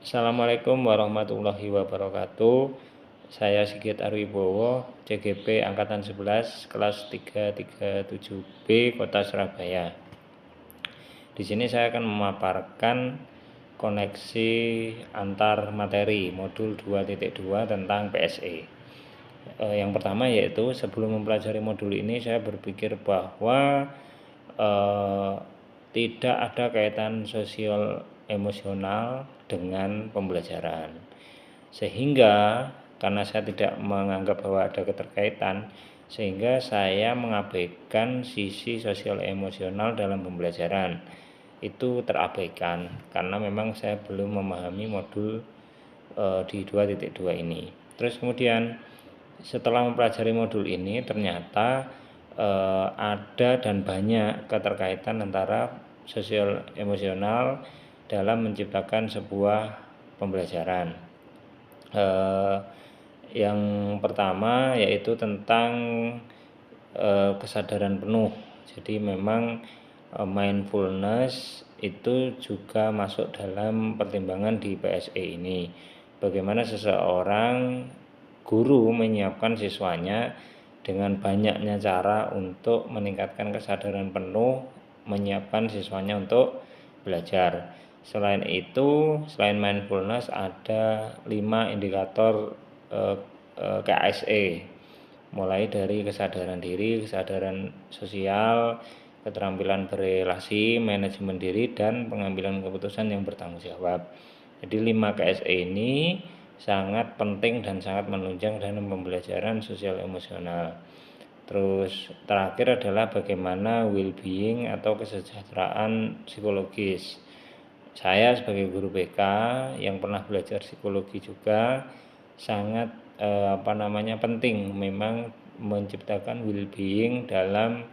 Assalamualaikum warahmatullahi wabarakatuh. Saya Sigit Arwibowo, CGP Angkatan 11, kelas 337B, Kota Surabaya. Di sini saya akan memaparkan koneksi antar materi modul 2.2 tentang PSE. Yang pertama yaitu sebelum mempelajari modul ini saya berpikir bahwa tidak ada kaitan sosial emosional dengan pembelajaran, sehingga karena saya tidak menganggap bahwa ada keterkaitan, sehingga saya mengabaikan sisi sosial emosional dalam pembelajaran. Itu terabaikan karena memang saya belum memahami modul di 2.2 ini. Terus kemudian setelah mempelajari modul ini ternyata ada dan banyak keterkaitan antara sosial emosional dalam menciptakan sebuah pembelajaran. Yang pertama yaitu tentang kesadaran penuh. Jadi memang mindfulness itu juga masuk dalam pertimbangan di PSE ini. Bagaimana seseorang guru menyiapkan siswanya dengan banyaknya cara untuk meningkatkan kesadaran penuh, menyiapkan siswanya untuk belajar. Selain itu, selain mindfulness ada 5 indikator KSE, mulai dari kesadaran diri, kesadaran sosial, keterampilan berelasi, manajemen diri, dan pengambilan keputusan yang bertanggung jawab. Jadi 5 KSE ini sangat penting dan sangat menunjang dalam pembelajaran sosial emosional. Terus terakhir adalah bagaimana well-being atau kesejahteraan psikologis. Saya sebagai guru BK yang pernah belajar psikologi juga sangat penting memang menciptakan well-being dalam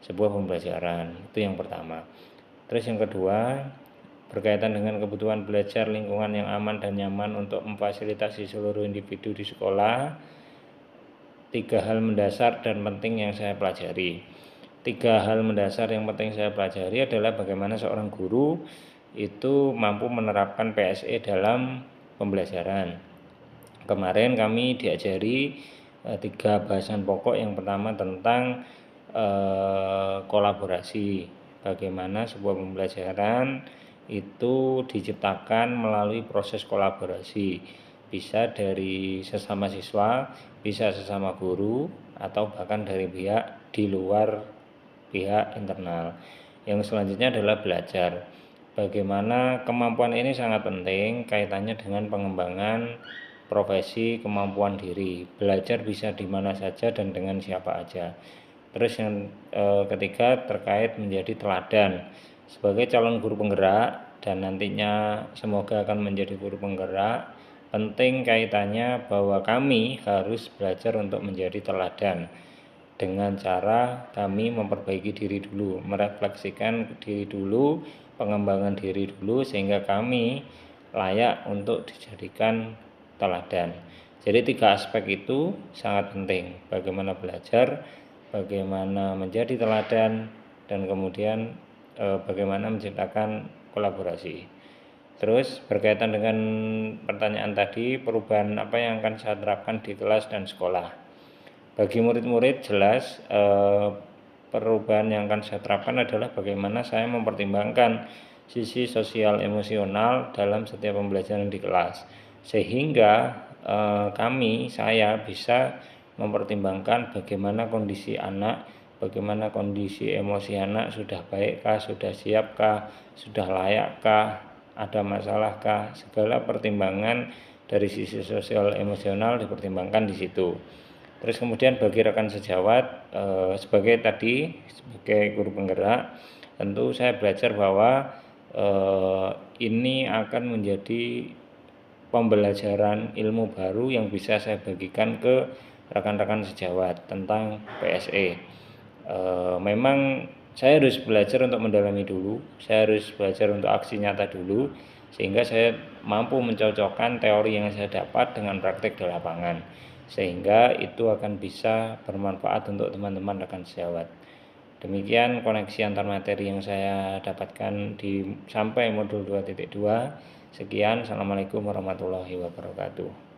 sebuah pembelajaran. Itu yang pertama. Terus yang kedua, berkaitan dengan kebutuhan belajar lingkungan yang aman dan nyaman untuk memfasilitasi seluruh individu di sekolah. 3 hal mendasar dan penting yang saya pelajari. 3 hal mendasar yang penting saya pelajari adalah bagaimana seorang guru itu mampu menerapkan PSE dalam pembelajaran. Kemarin kami diajari 3 bahasan pokok. Yang pertama tentang kolaborasi. Bagaimana sebuah pembelajaran itu diciptakan melalui proses kolaborasi. Bisa dari sesama siswa, bisa sesama guru, atau bahkan dari pihak di luar pihak internal. Yang selanjutnya adalah belajar. Bagaimana kemampuan ini sangat penting kaitannya dengan pengembangan profesi, kemampuan diri. Belajar bisa di mana saja dan dengan siapa aja. Terus yang ketiga terkait menjadi teladan. Sebagai calon guru penggerak dan nantinya semoga akan menjadi guru penggerak, penting kaitannya bahwa kami harus belajar untuk menjadi teladan dengan cara kami memperbaiki diri dulu, merefleksikan diri dulu, pengembangan diri dulu, sehingga kami layak untuk dijadikan teladan. Jadi 3 aspek itu sangat penting, bagaimana belajar, bagaimana menjadi teladan, dan kemudian bagaimana menciptakan kolaborasi. Terus berkaitan dengan pertanyaan tadi, perubahan apa yang akan saya terapkan di kelas dan sekolah. Bagi murid-murid jelas perubahan yang akan saya terapkan adalah bagaimana saya mempertimbangkan sisi sosial emosional dalam setiap pembelajaran di kelas, sehingga saya bisa mempertimbangkan bagaimana kondisi anak, bagaimana kondisi emosi anak, sudah baikkah, sudah siapkah, sudah layakkah, ada masalahkah. Segala pertimbangan dari sisi sosial emosional dipertimbangkan di situ. Terus kemudian bagi rekan sejawat, sebagai guru penggerak, tentu saya belajar bahwa ini akan menjadi pembelajaran ilmu baru yang bisa saya bagikan ke rekan-rekan sejawat tentang PSE. Memang saya harus belajar untuk mendalami dulu, saya harus belajar untuk aksi nyata dulu, sehingga saya mampu mencocokkan teori yang saya dapat dengan praktik di lapangan, sehingga itu akan bisa bermanfaat untuk teman-teman rekan sejawat. Demikian koneksi antar materi yang saya dapatkan sampai modul 2.2. Sekian, assalamualaikum warahmatullahi wabarakatuh.